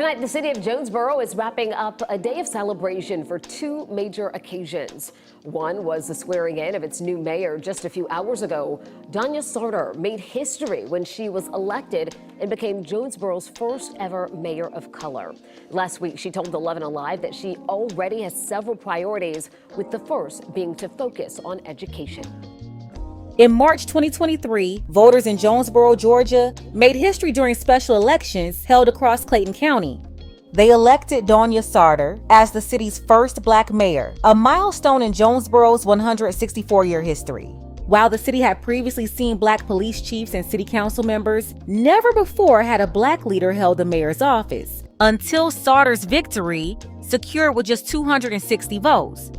Tonight, the city of Jonesboro is wrapping up a day of celebration for two major occasions. One was the swearing in of its new mayor just a few hours ago. Donya Sartor made history when she was elected and became Jonesboro's first ever mayor of color. Last week, she told 11 Alive that she already has several priorities, with the first being to focus on education. In March 2023, voters in Jonesboro, Georgia, made history during special elections held across Clayton County. They elected Donya Sartor as the city's first black mayor, a milestone in Jonesboro's 164-year history. While the city had previously seen black police chiefs and city council members, never before had a black leader held the mayor's office, until Sartor's victory, secured with just 260 votes.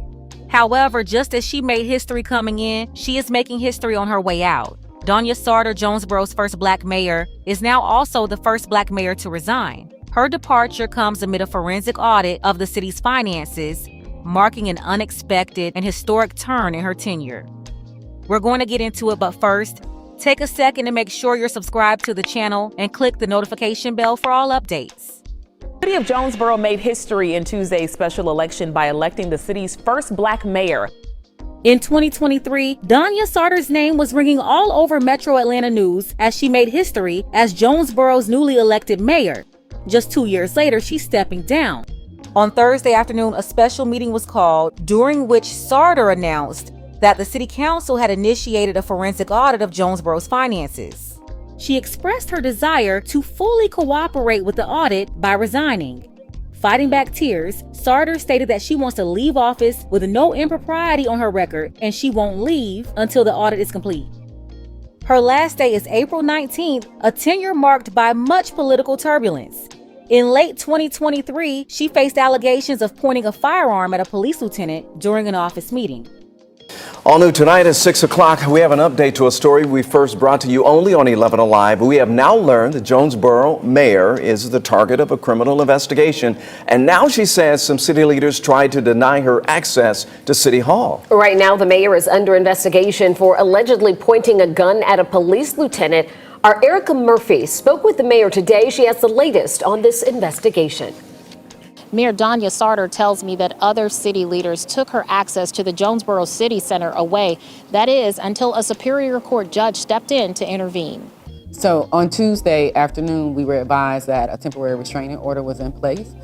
However, just as she made history coming in, she is making history on her way out. Donya Sartor, Jonesboro's first black mayor, is now also the first black mayor to resign. Her departure comes amid a forensic audit of the city's finances, marking an unexpected and historic turn in her tenure. We're going to get into it, but first, take a second to make sure you're subscribed to the channel and click the notification bell for all updates. The city of Jonesboro made history in Tuesday's special election by electing the city's first black mayor. In 2023, Donya Sartor's name was ringing all over Metro Atlanta news as she made history as Jonesboro's newly elected mayor. Just 2 years later, she's stepping down. On Thursday afternoon, a special meeting was called, during which Sartor announced that the city council had initiated a forensic audit of Jonesboro's finances. She expressed her desire to fully cooperate with the audit by resigning. Fighting back tears, Sartor stated that she wants to leave office with no impropriety on her record, and she won't leave until the audit is complete. Her last day is April 19th, a tenure marked by much political turbulence. In late 2023, she faced allegations of pointing a firearm at a police lieutenant during an office meeting. All new tonight at 6 o'clock, we have an update to a story we first brought to you only on 11 Alive. We have now learned the Jonesboro mayor is the target of a criminal investigation. And now she says some city leaders tried to deny her access to City Hall. Right now, the mayor is under investigation for allegedly pointing a gun at a police lieutenant. Our Erica Murphy spoke with the mayor today. She has the latest on this investigation. Mayor Donya Sartor tells me that other city leaders took her access to the Jonesboro City Center away. That is, until a Superior Court judge stepped in to intervene. So on Tuesday afternoon, we were advised that a temporary restraining order was in place,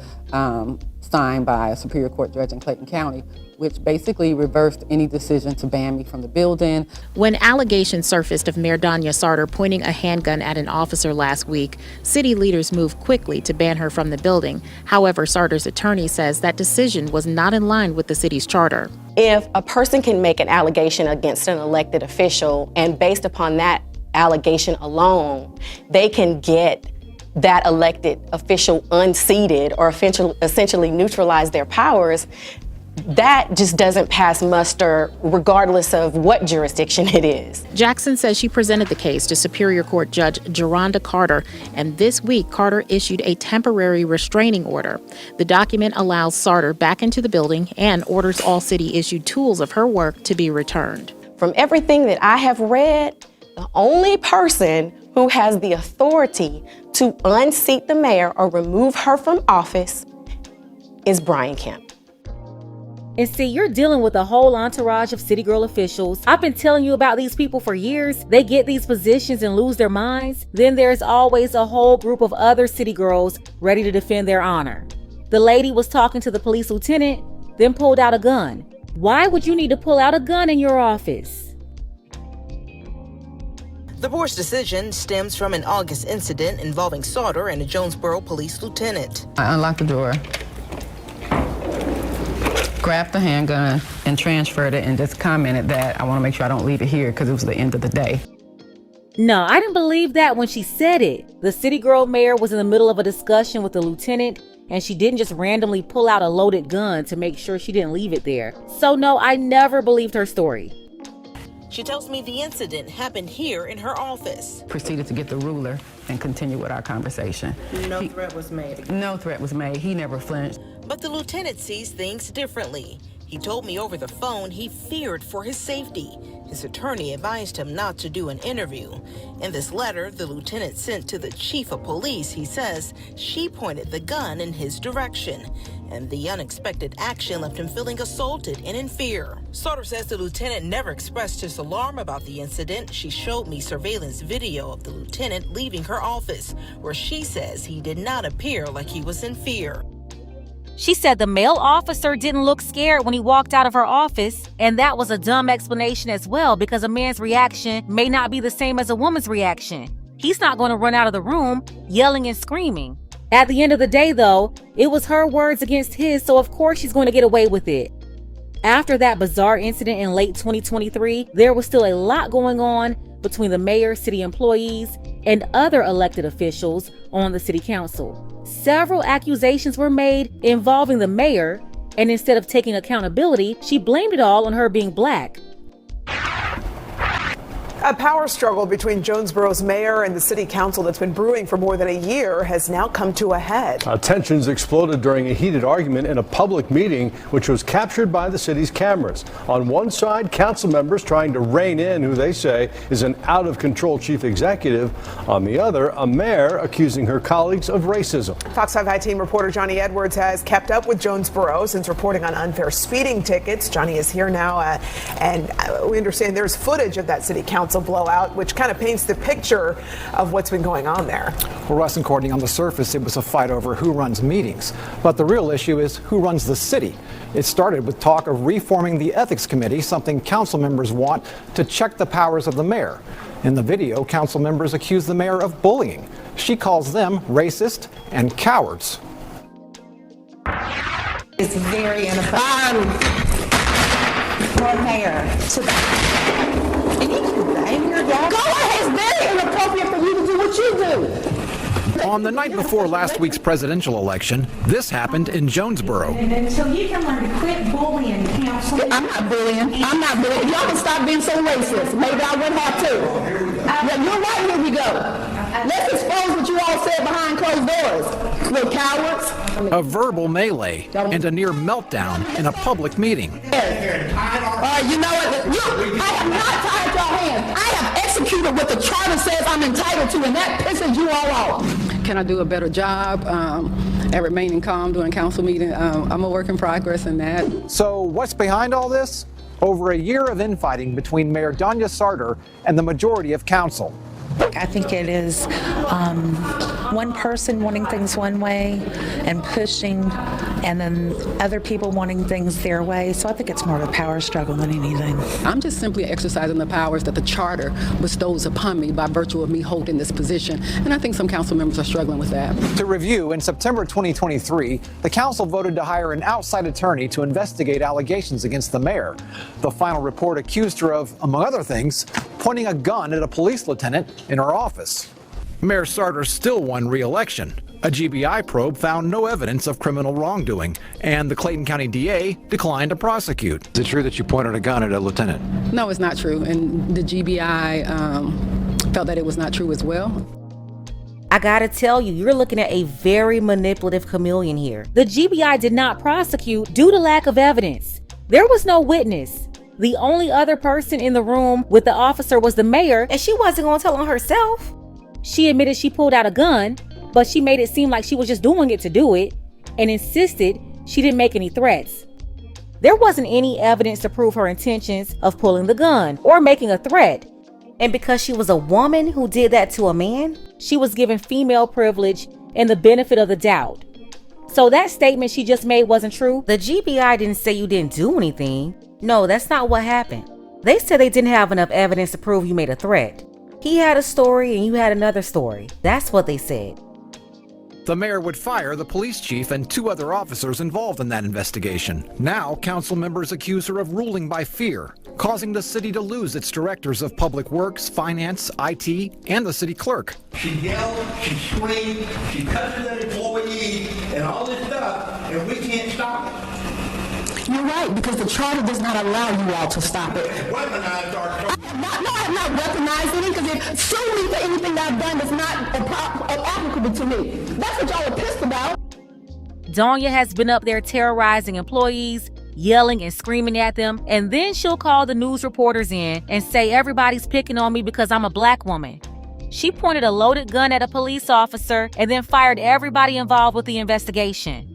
signed by a Superior Court judge in Clayton County, which basically reversed any decision to ban me from the building. When allegations surfaced of Mayor Donya Sartor pointing a handgun at an officer last week, city leaders moved quickly to ban her from the building. However, Sartor's attorney says that decision was not in line with the city's charter. If a person can make an allegation against an elected official, and based upon that allegation alone, they can get that elected official unseated or essentially neutralize their powers, that just doesn't pass muster regardless of what jurisdiction it is. Jackson says she presented the case to Superior Court Judge Geronda Carter, and this week Carter issued a temporary restraining order. The document allows Sartor back into the building and orders all city-issued tools of her work to be returned. From everything that I have read, the only person who has the authority to unseat the mayor or remove her from office is Brian Kemp. And see, you're dealing with a whole entourage of city girl officials. I've been telling you about these people for years. They get these positions and lose their minds. Then there's always a whole group of other city girls ready to defend their honor. The lady was talking to the police lieutenant, then pulled out a gun. Why would you need to pull out a gun in your office? The board's decision stems from an August incident involving Sartor and a Jonesboro police lieutenant. I unlocked the door, grabbed the handgun and transferred it, and just commented that I want to make sure I don't leave it here because it was the end of the day. No, I didn't believe that when she said it. The city girl mayor was in the middle of a discussion with the lieutenant, and she didn't just randomly pull out a loaded gun to make sure she didn't leave it there. So no, I never believed her story. She tells me the incident happened here in her office. Proceeded to get the ruler and continue with our conversation. No threat was made. No threat was made. He never flinched. But the lieutenant sees things differently. He told me over the phone he feared for his safety. His attorney advised him not to do an interview. In this letter the lieutenant sent to the chief of police, he says she pointed the gun in his direction, and the unexpected action left him feeling assaulted and in fear. Sartor says the lieutenant never expressed his alarm about the incident. She showed me surveillance video of the lieutenant leaving her office, where she says he did not appear like he was in fear. She said the male officer didn't look scared when he walked out of her office, and that was a dumb explanation as well, because a man's reaction may not be the same as a woman's reaction. He's not going to run out of the room yelling and screaming. At the end of the day, though, it was her words against his, so of course she's going to get away with it. After that bizarre incident in late 2023, there was still a lot going on between the mayor, city employees, and other elected officials on the city council. Several accusations were made involving the mayor, and instead of taking accountability, she blamed it all on her being black. A power struggle between Jonesboro's mayor and the city council that's been brewing for more than a year has now come to a head. Tensions exploded during a heated argument in a public meeting, which was captured by the city's cameras. On one side, council members trying to rein in who they say is an out-of-control chief executive. On the other, a mayor accusing her colleagues of racism. Fox 5 High Team reporter Johnny Edwards has kept up with Jonesboro since reporting on unfair speeding tickets. Johnny is here now, and we understand there's footage of that city council blowout, which kind of paints the picture of what's been going on there. Well, Russ and Courtney, on the surface, it was a fight over who runs meetings. But the real issue is who runs the city. It started with talk of reforming the ethics committee, something council members want to check the powers of the mayor. In the video, council members accuse the mayor of bullying. She calls them racist and cowards. It's very inappropriate. Lord Mayor, go ahead, it's very inappropriate for you to do what you do. On the night before last week's presidential election, this happened in Jonesboro. So you can learn to quit bullying, council. I'm not bullying. Y'all can stop being so racist. Maybe I would have to. Yeah, you're right, here we go. Let's expose what you all said behind closed doors. Little cowards. A verbal melee and a near meltdown in a public meeting. You know what? I have not tied y'all hands. I have executed what the charter says I'm entitled to, and that pisses you all off. Can I do a better job at remaining calm during council meeting? I'm a work in progress in that. So what's behind all this? Over a year of infighting between Mayor Donya Sartor and the majority of council. I think it is one person wanting things one way and pushing, and then other people wanting things their way. So I think it's more of a power struggle than anything. I'm just simply exercising the powers that the charter bestows upon me by virtue of me holding this position. And I think some council members are struggling with that. To review, in September 2023, the council voted to hire an outside attorney to investigate allegations against the mayor. The final report accused her of, among other things, pointing a gun at a police lieutenant in her office. Mayor Sartor still won re-election. A GBI probe found no evidence of criminal wrongdoing, and the Clayton County DA declined to prosecute. Is it true that you pointed a gun at a lieutenant? No, it's not true. And the GBI felt that it was not true as well. I gotta tell you, you're looking at a very manipulative chameleon here. The GBI did not prosecute due to lack of evidence. There was no witness. The only other person in the room with the officer was the mayor, and she wasn't gonna tell on herself. She admitted she pulled out a gun, but she made it seem like she was just doing it to do it, and insisted she didn't make any threats. There wasn't any evidence to prove her intentions of pulling the gun or making a threat. And because she was a woman who did that to a man, she was given female privilege and the benefit of the doubt. So that statement she just made wasn't true. The GBI didn't say you didn't do anything. No, that's not what happened. They said they didn't have enough evidence to prove you made a threat. He had a story and you had another story. That's what they said. The mayor would fire the police chief and 2 other officers involved in that investigation. Now, council members accuse her of ruling by fear, causing the city to lose its directors of public works, finance, IT, and the city clerk. She yelled, she screamed, she cusses at employees, and all this stuff, and we can't stop it. You're right, because the charter does not allow you all to stop it. Weaponized our I have not weaponized any, because if sue me for anything that I've done that's not applicable to me. That's what y'all are pissed about. Donya has been up there terrorizing employees, yelling and screaming at them, and then she'll call the news reporters in and say everybody's picking on me because I'm a black woman. She pointed a loaded gun at a police officer and then fired everybody involved with the investigation.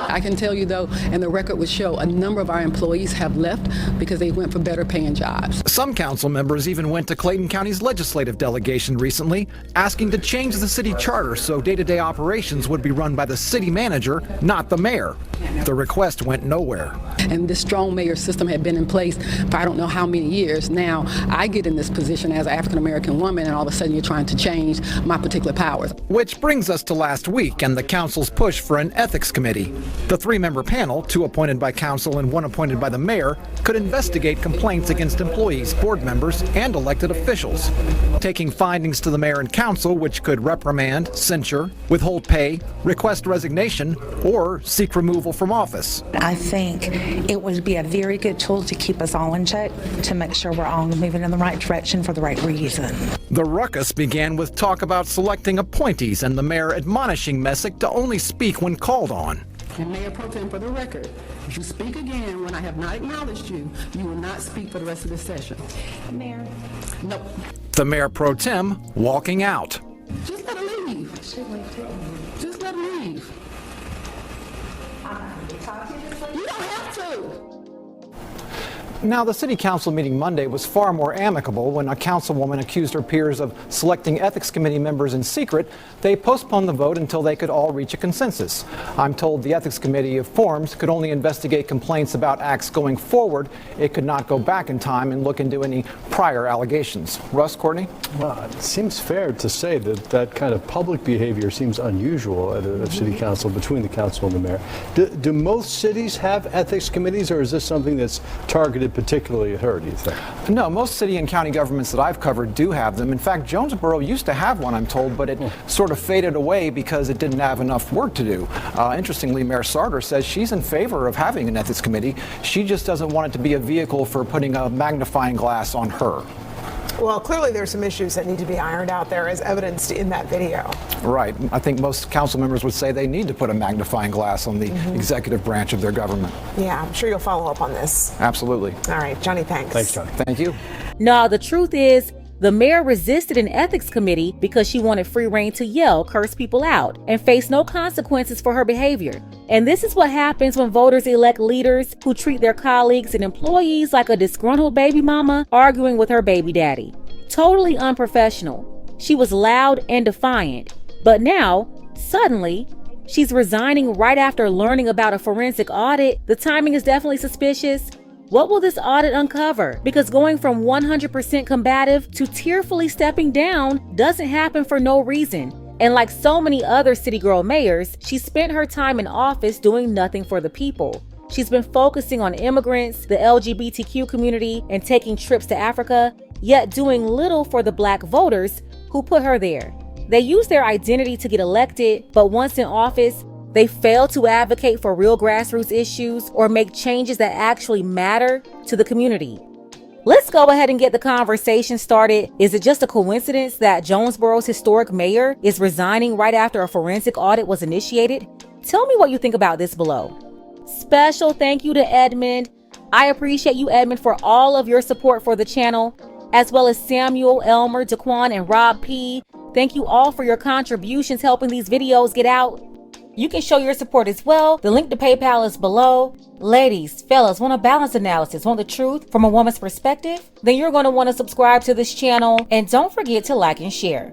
I can tell you though, and the record would show, a number of our employees have left because they went for better paying jobs. Some council members even went to Clayton County's legislative delegation recently, asking to change the city charter so day-to-day operations would be run by the city manager, not the mayor. The request went nowhere. And this strong mayor system had been in place for I don't know how many years. Now I get in this position as an African-American woman, and all of a sudden you're trying to change my particular powers. Which brings us to last week and the council's push for an ethics committee. The three-member panel, 2 appointed by council and 1 appointed by the mayor, could investigate complaints against employees, board members, and elected officials, taking findings to the mayor and council, which could reprimand, censure, withhold pay, request resignation, or seek removal from office. I think it would be a very good tool to keep us all in check, to make sure we're all moving in the right direction for the right reason. The ruckus began with talk about selecting appointees and the mayor admonishing Messick to only speak when called on. And Mayor Pro Tem, for the record, if you speak again when I have not acknowledged you, you will not speak for the rest of this session. Mayor? Nope. The Mayor Pro Tem walking out. Just let her leave. Just let her leave. You don't have to. Now, the city council meeting Monday was far more amicable. When a councilwoman accused her peers of selecting ethics committee members in secret, they postponed the vote until they could all reach a consensus. I'm told the ethics committee, if formed, could only investigate complaints about acts going forward. It could not go back in time and look into any prior allegations. Russ, Courtney? Well, it seems fair to say that that kind of public behavior seems unusual at a city council between the council and the mayor. Do most cities have ethics committees, or is this something that's targeted particularly at her, do you think? No, most city and county governments that I've covered do have them. In fact, Jonesboro used to have one, I'm told, but it sort of faded away because it didn't have enough work to do. Interestingly, Mayor Sartor says she's in favor of having an ethics committee. She just doesn't want it to be a vehicle for putting a magnifying glass on her. Well, clearly there's some issues that need to be ironed out there, as evidenced in that video. Right. I think most council members would say they need to put a magnifying glass on the executive branch of their government. Yeah, I'm sure you'll follow up on this. Absolutely. All right, Johnny, thanks. Thanks, Johnny. Thank you. No, the truth is, the mayor resisted an ethics committee because she wanted free reign to yell, curse people out, and face no consequences for her behavior. And this is what happens when voters elect leaders who treat their colleagues and employees like a disgruntled baby mama arguing with her baby daddy. Totally unprofessional. She was loud and defiant. But now, suddenly, she's resigning right after learning about a forensic audit. The timing is definitely suspicious. What will this audit uncover? Because going from 100% combative to tearfully stepping down doesn't happen for no reason. And like so many other city girl mayors, she spent her time in office doing nothing for the people. She's been focusing on immigrants, the LGBTQ community, and taking trips to Africa, yet doing little for the black voters who put her there. They use their identity to get elected, but once in office, they fail to advocate for real grassroots issues or make changes that actually matter to the community. Let's go ahead and get the conversation started. Is it just a coincidence that Jonesboro's historic mayor is resigning right after a forensic audit was initiated? Tell me what you think about this below. Special thank you to Edmund. I appreciate you, Edmund, for all of your support for the channel, as well as Samuel, Elmer, Daquan, and Rob P. Thank you all for your contributions helping these videos get out. You can show your support as well. The link to PayPal is below. Ladies, fellas, want a balanced analysis, want the truth from a woman's perspective? Then you're going to want to subscribe to this channel, and don't forget to like and share.